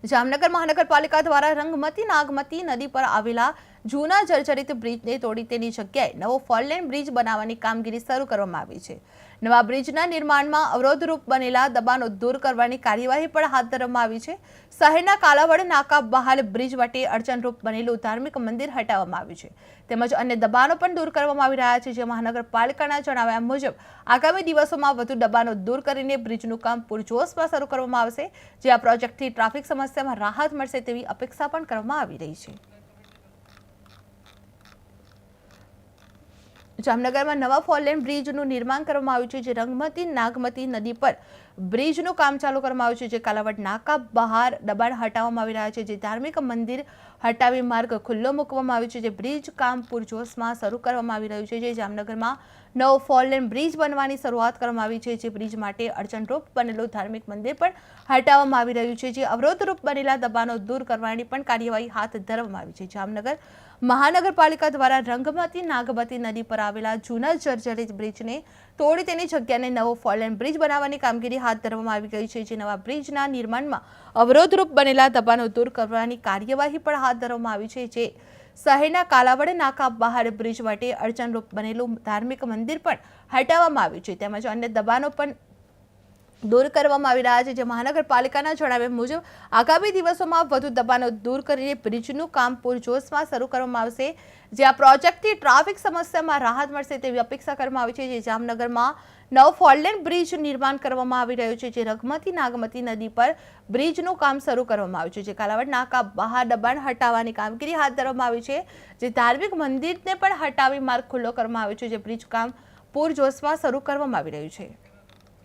જામનગર મહાનગરપાલિકા દ્વારા રંગમતી નાગમતી નદી પર આવેલા જૂના જર્જરિત બ્રિજને તોડી તેની જગ્યાએ નવો ફોરલેન બ્રિજ બનાવવાની કામગીરી શરૂ કરવામાં આવી છે। નવા બ્રિજના નિર્માણમાં અવરોધરૂપ બનેલા દબાણો દૂર કરવાની કાર્યવાહી પણ હાથ ધરવામાં આવી છે। શહેરના કાલાવડ નાકા બહાર બ્રિજ વટે અડચણરૂપ બનેલું ધાર્મિક મંદિર હટાવવામાં આવ્યું છે તેમજ અન્ય દબાણો પણ દૂર કરવામાં આવી રહ્યા છે। જે મહાનગરપાલિકાના જણાવ્યા મુજબ આગામી દિવસોમાં વધુ દબાણો દૂર કરીને બ્રિજનું કામ પૂરજોશમાં શરૂ કરવામાં આવશે। જે આ પ્રોજેક્ટથી ટ્રાફિક સમસ્યામાં રાહત મળશે તેવી અપેક્ષા પણ કરવામાં આવી રહી છે। જામનગરમાં નવા ફોરલેન બ્રિજનું નિર્માણ કરવામાં આવ્યું છે। જે રંગમતી નાગમતી નદી પર બ્રિજનું કામ ચાલુ કરવામાં આવ્યું છે। જે કાલાવડ નાકા બહાર દબાણ હટાવવામાં આવી રહ્યા છે। જે ધાર્મિક મંદિર હટાવી માર્ગ ખુલ્લો મૂકવામાં આવ્યો છે। જે બ્રિજ કામ પૂરજોશમાં શરૂ કરવામાં આવી રહ્યું છે। જે જામનગરમાં નવો ફોરલેન બ્રિજ બનવાની શરૂઆત કરવામાં આવી છે। જે બ્રિજ માટે અડચણરૂપ બનેલું ધાર્મિક મંદિર પણ હટાવવામાં આવી રહ્યું છે। જે અવરોધરૂપ બનેલા દબાણો દૂર કરવાની પણ કાર્યવાહી હાથ ધરવામાં આવી છે। જામનગર મહાનગરપાલિકા દ્વારા રંગમતી નાગમતી નદી પર આવેલા જૂના જર્જરિત બ્રિજને તોડી તેની જગ્યાને નવો ફોરલેન બ્રિજ બનાવવાની કામગીરી હાથ ધરવામાં આવી ગઈ છે। જે નવા બ્રિજના નિર્માણમાં અવરોધરૂપ બનેલા દબાણો દૂર કરવાની કાર્યવાહી પણ હાથ ધરવામાં આવી છે। જે શહેરના કાલાવડ નાકા બહાર બ્રિજ વટે અડચણરૂપ બનેલું ધાર્મિક મંદિર પણ હટાવવામાં આવ્યું છે તેમજ અન્ય દબાણો પણ દૂર કરવામાં આવી રહ્યા છે। જે મહાનગરપાલિકાના જણાવ્યા મુજબ આગામી દિવસોમાં વધુ દબાણો દૂર કરીને બ્રિજનું કામ પૂરજોશમાં શરૂ કરવામાં આવશે। જે આ પ્રોજેક્ટથી ટ્રાફિક સમસ્યામાં રાહત મળશે તેવી અપેક્ષા કરવામાં આવી છે। જે જામનગરમાં નવ ફોરલેન બ્રિજ નિર્માણ કરવામાં આવી રહ્યું છે। જે રંગમતી નાગમતી નદી પર બ્રિજનું કામ શરૂ કરવામાં આવ્યું છે। જે કાલાવડ નાકા બહાર દબાણ હટાવવાની કામગીરી હાથ ધરવામાં આવી છે। જે ધાર્મિક મંદિરને પણ હટાવી માર્ગ ખુલ્લો કરવામાં આવ્યો છે। જે બ્રિજ કામ પૂરજોશમાં શરૂ કરવામાં આવી રહ્યું છે।